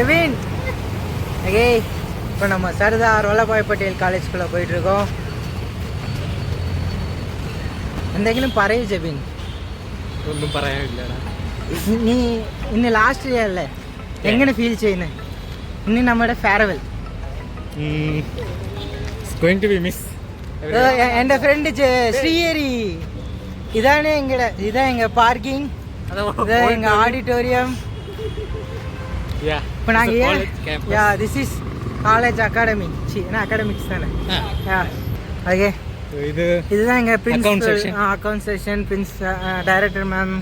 Evin okay, இப்போ நம்ம சர்தார் வல்லபாய் பட்டேல் காலேஜ்குள்ளே போயிட்டுருக்கோம். എന്തെങ്കിലും പറയൂ ജെബിൻ. ഒന്നും പറയാനില്ലടാ. നീ ഇന്ന് ലാസ്റ്റ് ഡേ അല്ലേ, എങ്ങനെ ഫീൽ ചെയ്യുന്നത്? ഇന്ന് നമ്മുടെ ഫെയർവെൽ. എൻ്റെ ഫ്രണ്ട് ശ്രീഹരി. ഇതാണ് എங்கள் பார்க்கிங், இதான் எங்கள் ஆடிட்டோரியம். இப்போ நாங்கள் திஸ் இஸ் காலேஜ் அகாடமி. என்ன அகாடமிக்ஸ் தானே? ஓகே, இதுதான் எங்கள் principal account section, director ma'am.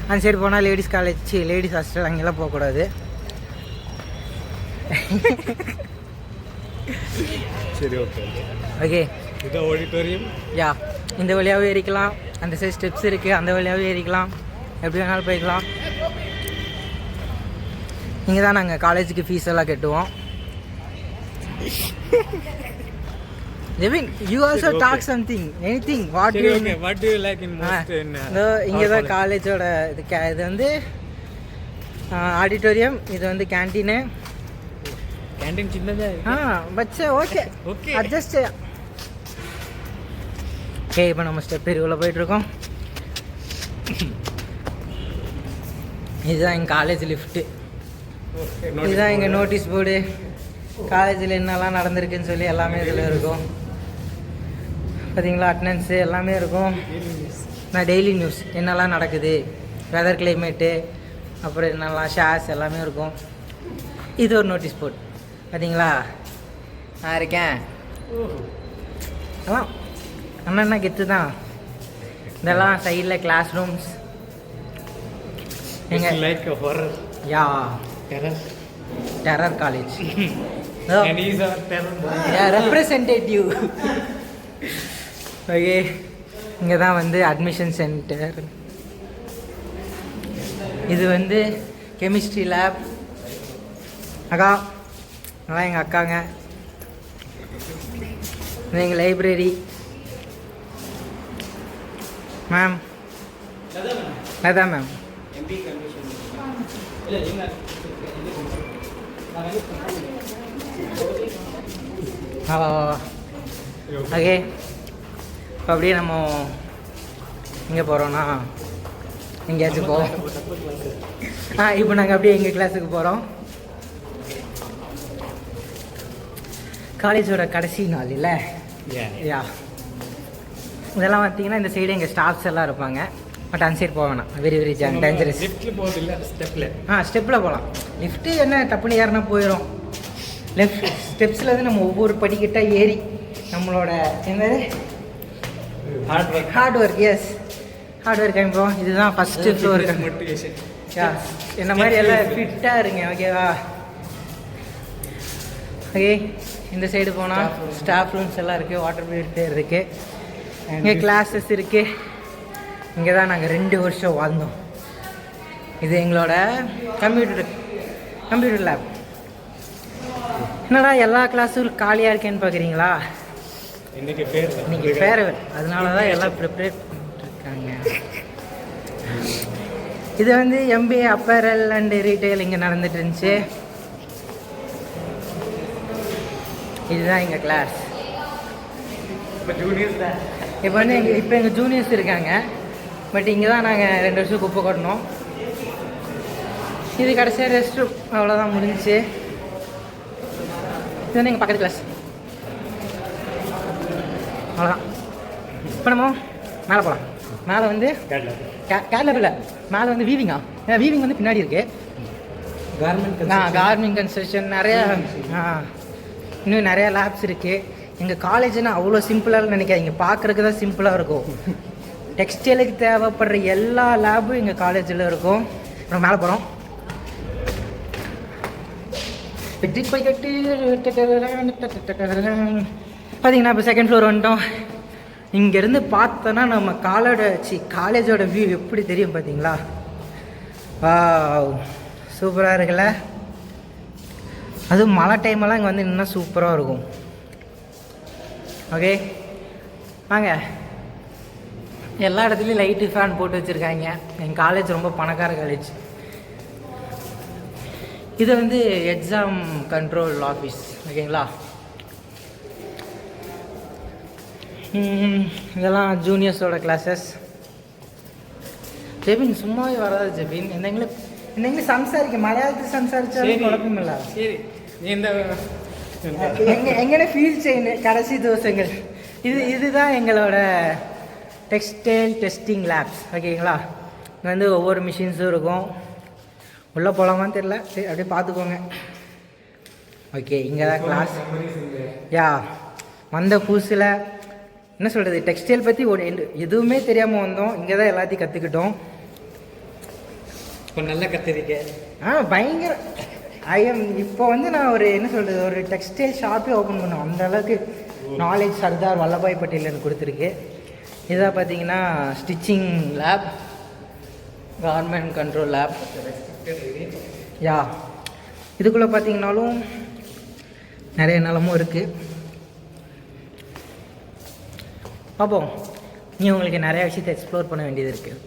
அந்த சைடு போனால் லேடிஸ் காலேஜ், லேடிஸ் ஹாஸ்டல், அங்கெல்லாம் போகக்கூடாது. சரி, ஓகே ஓகே. இது ஆடிட்டோரியம். இந்த வழியாகவே ஏறிக்கலாம். அந்த சைடு ஸ்டெப்ஸ் இருக்குது, அந்த வழியாகவே ஏறிக்கலாம். எப்படி வேணாலும் போய்க்கலாம். இங்கே தான் நாங்கள் காலேஜுக்கு ஃபீஸ் எல்லாம் கட்டுவோம். Devin, you also talk something, anything. What do you like in most? இங்கே தான் காலேஜோட இது வந்து ஆடிட்டோரியம், இது வந்து கேன்டீனு. கேன்டீன் சின்னதா பச்சா ஓகே அட்ஜஸ்ட். ஓகே, இப்போ நம்ம ஸ்டெப் உள்ள போயிட்டுருக்கோம். இதுதான் எங்கள் காலேஜ் லிஃப்ட்டு. இதுதான் எங்கள் நோட்டீஸ் போர்டு. காலேஜில் என்னெல்லாம் நடந்திருக்குன்னு சொல்லி எல்லாமே இதில் இருக்கும். பார்த்தீங்களா, அட்டனன்ஸு எல்லாமே இருக்கும். நான் டெய்லி நியூஸ் என்னெல்லாம் நடக்குது, வெதர் கிளைமேட்டு, அப்புறம் என்னெல்லாம் ஷேர்ஸ் எல்லாமே இருக்கும். இது ஒரு நோட்டீஸ் போர்டு. பார்த்தீங்களா, நான் இருக்கேன். அதான் அண்ணா கெத்து தான். இதெல்லாம் சைடில் கிளாஸ் ரூம்ஸ். எங்கள் like horror. Terror college. Representative. Okay, இங்கே தான் வந்து அட்மிஷன் சென்டர். இது வந்து கெமிஸ்ட்ரி லேப். அக்கா, அதான் எங்கள் அக்காங்க. இது எங்கள் லைப்ரரி. மேம் அதான் மேம். ஓகே, இப்போ அப்படியே நம்ம எங்கே போகிறோன்னா எங்கேயாச்சும் போவோம். இப்போ நாங்கள் அப்படியே எங்கள் கிளாஸுக்கு போகிறோம். காலேஜோட கடைசி நாள் இல்லை? இதெல்லாம் பார்த்தீங்கன்னா இந்த சைடு எங்கள் ஸ்டாஃப்ஸ் எல்லாம் இருப்பாங்க. பட் அந்த சைடு போக வேணாம், வெரி வெரி டேஞ்சரஸ். ஸ்டெப்பில் போகலாம். லிஃப்ட்டு என்ன டப்புன்னு ஏறினா போயிடும். லெஃப்ட் ஸ்டெப்ஸில் வந்து நம்ம ஒவ்வொரு படிக்கிட்டாக ஏறி நம்மளோட என்னது hard work. Yes, hard work காமிப்போம். இதுதான் ஃபஸ்ட்டு ஃப்ளோர். என்ன மாதிரி எல்லாம் ஃபிட்டாக இருங்க, ஓகேவா? ஓகே, இந்த சைடு போனால் ஸ்டாஃப் ரூம்ஸ் எல்லாம் இருக்குது, வாட்டர் பியூரிஃபையர் இருக்குது, இங்கே கிளாஸஸ் இருக்குது. இங்கே தான் நாங்கள் 2 வருஷம் வாழ்ந்தோம். இது எங்களோட கம்ப்யூட்டர் லேப். என்னடா எல்லா கிளாஸும் காலியாக இருக்கேன்னு பார்க்குறீங்களா? இன்றைக்கி ஃபேர்வெல், அதனால தான் எல்லாம் ப்ரிப்பேர் பண்ணிட்டுருக்காங்க. இது வந்து MBA அப்பரல் அண்டு ரீட்டைல் இங்கே நடந்துட்டு இருந்துச்சு. இதுதான் எங்கள் கிளாஸ். இப்போ வந்து எங்கள் ஜூனியர்ஸ் இருக்காங்க. பட் இங்கே தான் நாங்கள் 2 வருஷம் குப்பை கொட்டணும். இது கடைசியாக ரெஸ்ட் ரூம், அவ்வளோதான், முடிஞ்சிச்சு. இது வந்து எங்கள் பக்கத்து கிளாஸ், அவ்வளோதான். இப்போ நம்ம மேலே போகலாம். மேலே வந்து கேட்லாப் இல்லை, மேலே வந்து வீவிங்கா. வீவிங் வந்து பின்னாடி இருக்குது. கார்மெண்ட் கன்ஸ்ட்ரக்ஷன் நிறையா, இன்னும் நிறையா லேப்ஸ் இருக்குது. எங்கள் காலேஜ்னால் அவ்வளோ சிம்பிளாக நினைக்காதீங்க, பார்க்குறதுக்கு தான் சிம்பிளாக இருக்கும். டெக்ஸ்டைலுக்கு தேவைப்படுற எல்லா லேபும் எங்கள் காலேஜில் இருக்கும். அப்புறம் மேலே போகிறோம். பார்த்தீங்கன்னா இப்போ செகண்ட் ஃப்ளோர் வந்துட்டோம். இங்கேருந்து பார்த்தோன்னா நம்ம காலேஜோட வியூ எப்படி தெரியும் பார்த்தீங்களா? சூப்பராக இருக்குல்ல? அதுவும் மழை டைமெல்லாம் இங்கே வந்து இன்னும் சூப்பராக இருக்கும். ஓகே, வாங்க. எல்லா இடத்துலையும் லைட்டு ஃபேன் போட்டு வச்சுருக்காங்க. எங்கள் காலேஜ் ரொம்ப பணக்கார காலேஜ். இது வந்து எக்ஸாம் கண்ட்ரோல் ஆஃபீஸ் ஓகேங்களா. இதெல்லாம் ஜூனியர்ஸோட கிளாஸஸ். ஜெபின் சும்மாவே வராது ஜெபின். എന്തെങ്കിലും സംസാരിക്കും, മലയാളത്തിൽ സംസാരിച്ചാലും കുഴപ്പമില്ല. ശരി, നീ എന്താ എങ്ങനെ ഫീൽ ചെയ്യുന്നത് കടசி ദിവസങ്ങൾ? இதுதான் எங்களோட டெக்ஸ்டைல் டெஸ்டிங் லேப்ஸ் ஓகேங்களா. இங்கே வந்து ஒவ்வொரு மிஷின்ஸும் இருக்கும். உள்ளே போகலாமான்னு தெரியல, சரி அப்படியே பார்த்துக்கோங்க. ஓகே, இங்கே தான் கிளாஸ். யா, வந்த புதுசில் என்ன சொல்கிறது, டெக்ஸ்டைல் பற்றி எதுவுமே தெரியாமல் வந்தோம். இங்கே தான் எல்லாத்தையும் கற்றுக்கிட்டோம். இப்போ நல்லா கற்றுருக்கேன். பயங்கர இப்போ வந்து நான் ஒரு என்ன சொல்கிறது, ஒரு டெக்ஸ்டைல் ஷாப்பே ஓப்பன் பண்ணுவோம். அந்த அளவுக்கு நாலேஜ் சர்தார் வல்லபாய் பட்டேல் எனக்கு கொடுத்துருக்கு. இதாக பார்த்தீங்கன்னா stitching lab, garment control lab. Yeah, இதுக்குள்ளே பார்த்தீங்கன்னாலும் நிறைய நிலமும் இருக்குது. பார்ப்போம், நீ உங்களுக்கு நிறைய விஷயத்தை எக்ஸ்ப்ளோர் பண்ண வேண்டியது இருக்குது.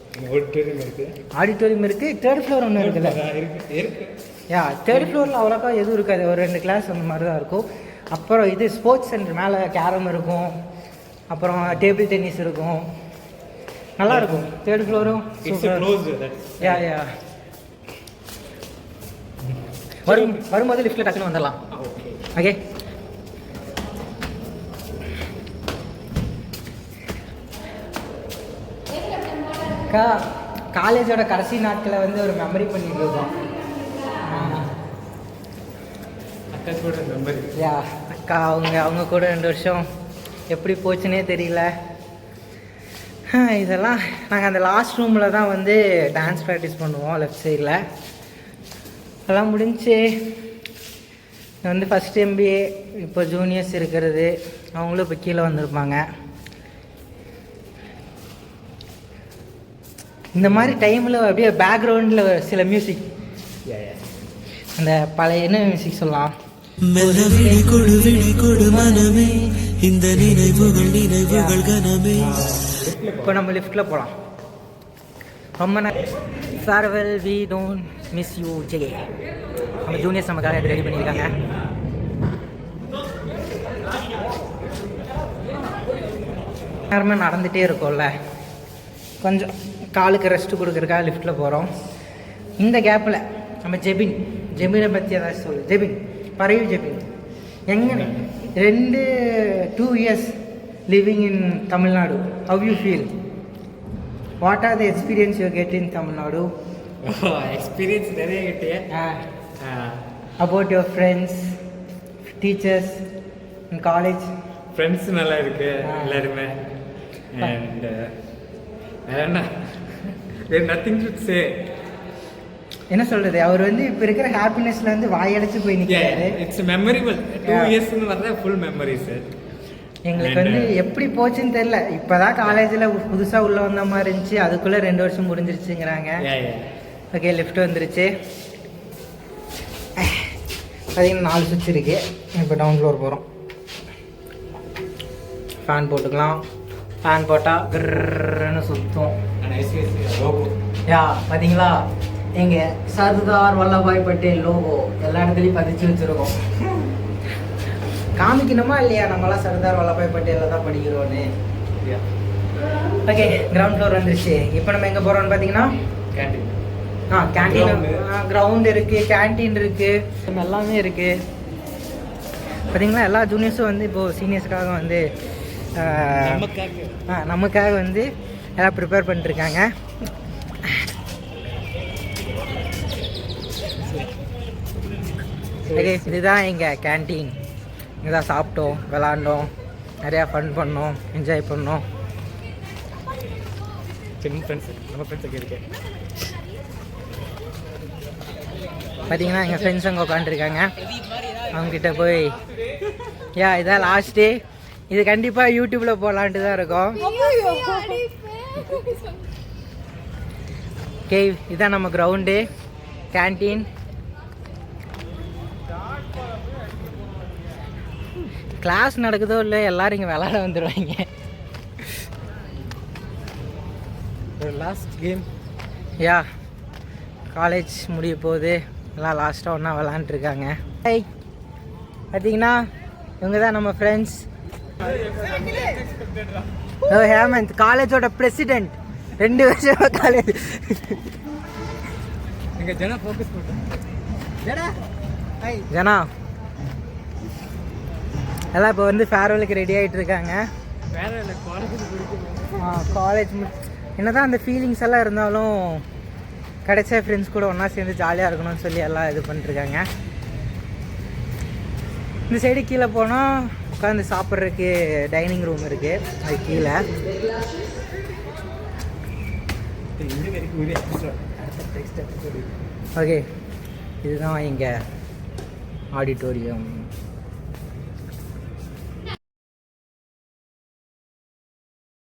ஆடிட்டோரியம் இருக்குது, 3rd ஃப்ளோர் ஒன்று இருக்குல்ல. யா, 3rd ஃப்ளோரில் அவ்வளோக்கா எதுவும் இருக்காது, ஒரு 2 கிளாஸ் அந்த மாதிரி தான் இருக்கும். அப்புறம் இது ஸ்போர்ட்ஸ் சென்டர், மேலே கேரம் இருக்கும், அப்புறம் டேபிள் டென்னிஸ் இருக்கும், நல்லாயிருக்கும். 3rd ஃப்ளோரும் யா யா. வரும்போது லிஃப்ட்டில் டக்குன்னு வந்துடலாம். ஓகே, காலேஜோட கடைசி நாட்களை வந்து ஒரு மெமரி பண்ணிட்டு இருக்கோம். யா, அக்கா அவங்க கூட 2 வருஷம் எப்படி போச்சுன்னே தெரியல. இதெல்லாம் நாங்கள் அந்த லாஸ்ட் ரூமில் தான் வந்து டான்ஸ் ப்ராக்டிஸ் பண்ணுவோம், லெஃப்ட் சைடில். அதெல்லாம் முடிஞ்சு வந்து ஃபஸ்ட் MBA, இப்போ ஜூனியர்ஸ் இருக்கிறது, அவங்களும் இப்போ கீழே வந்திருப்பாங்க. இந்த மாதிரி டைமில் அப்படியே பேக்ரவுண்டில் சில மியூசிக், அந்த பழைய என்ன மியூசிக் சொல்லலாம், இப்போ நம்ம லிஃப்ட்டில் போகலாம். ரொம்ப farewell, we don't miss you Jaye. நம்ம ஜூனியர்ஸ் நமக்காக ரெடி பண்ணியிருக்காங்க. நேரமே நடந்துகிட்டே இருக்கோம்ல, கொஞ்சம் காலுக்கு ரெஸ்ட்டு கொடுக்குறக்காக லிஃப்ட்டில் போகிறோம். இந்த கேப்பில் நம்ம ஜெபினை பற்றி ஏதாச்சும் சொல்லு. ஜெபின், பரவி ஜெபின், எங்கே 2 years living in Tamil Nadu, how you feel? What are the experience you get in Tamil Nadu? Experience நிறைய கிட்டே. About your friends, teachers in college? Friends நல்லா இருக்கு எல்லாருமே. And there's nothing to say. என்ன சொல்கிறது, அவர் வந்து இப்போ இருக்கிற ஹாப்பினஸ்ல வந்து வாயடைச்சு போய் நிற்கிறாரு. It's memorable. 2 இயர்ஸ்னு வரதா ஃபுல் மெமரிஸ். எங்களுக்கு வந்து எப்படி போச்சுன்னு தெரியல. இப்போ தான் காலேஜில் புதுசாக உள்ளே வந்த மாதிரி இருந்துச்சு, அதுக்குள்ளே 2 வருஷம் முடிஞ்சிருச்சுங்கிறாங்க. ஓகே, லிஃப்ட் வந்துருச்சு. பார்த்தீங்கன்னா 4 சுவிட்ச் இருக்குது. இப்போ டவுன் ஃப்ளோர் போகிறோம். ஃபேன் போட்டுக்கலாம். ஃபேன் போட்டால் கிர்ன்னு சுற்றும். யா, பார்த்தீங்களா, எங்கள் சர்தார் வல்லபாய் பட்டேல் லோகோ எல்லா இடத்துலையும் பதிச்சு வச்சுருக்கோம். காமிக்கணுமா இல்லையா, நம்மளாம் சர்தார் வல்லபாய் பட்டேலில் தான் படிக்கிறோன்னு. ஓகே, கிரவுண்ட் ஃப்ளோர் வந்துருச்சு. இப்போ நம்ம எங்கே போகிறோம்னு பார்த்தீங்கன்னா கேண்டீன். கேண்டீன், கிரவுண்ட் இருக்குது, கேண்டீன் இருக்குது, எல்லாமே இருக்குது. பார்த்தீங்களா, எல்லா ஜூனியர்ஸும் வந்து இப்போது சீனியர்ஸுக்காக வந்து நமக்காக வந்து எல்லாம் ப்ரிப்பேர் பண்ணிட்டுருக்காங்க. ஓகே, இதுதான் எங்கள் கேண்டீன். இங்கே தான் சாப்பிட்டோம், விளாண்டோம், நிறையா ஃபன் பண்ணோம், என்ஜாய் பண்ணோம். பார்த்தீங்கன்னா எங்கள் ஃப்ரெண்ட்ஸ் அங்கே உட்காந்துருக்காங்க. அவங்ககிட்ட போய் இதான் லாஸ்ட் டே. இது கண்டிப்பாக யூடியூப்பில் போகலான்ட்டு தான் இருக்கோம். ஓகே, இதுதான் நம்ம கிரவுண்டு, கேண்டீன். கிளாஸ் நடக்குதோ இல்லை, எல்லோரும் இங்கே விளாட வந்துடுவாங்க. ஒரு லாஸ்ட் கேம். காலேஜ் முடிய போகுது. எல்லாம் லாஸ்ட்டாக ஒன்றா விளாண்டுருக்காங்க. ஹை பார்த்தீங்கன்னா இவங்க தான் நம்ம ஃப்ரெண்ட்ஸ். ஹேமந்த் காலேஜோட பிரசிடென்ட், 2 வருஷமாக காலேஜ். எங்கள் ஜனா ஃபோக்கஸ் பண்ணுறோம். ஜனா எல்லாம் இப்போ வந்து ஃபேர்வெலுக்கு ரெடி ஆகிட்டு இருக்காங்க. காலேஜ் என்ன தான் அந்த ஃபீலிங்ஸ் எல்லாம் இருந்தாலும் கிடைச்ச ஃப்ரெண்ட்ஸ் கூட ஒன்றா சேர்ந்து ஜாலியாக இருக்கணும்னு சொல்லி எல்லாம் இது பண்ணிட்டுருக்காங்க. இந்த சைடு கீழே போனால் உட்காந்து சாப்பிட்றதுக்கு டைனிங் ரூம் இருக்குது, அது கீழே. ஓகே, இதுதான் இங்கே ஆடிட்டோரியம்.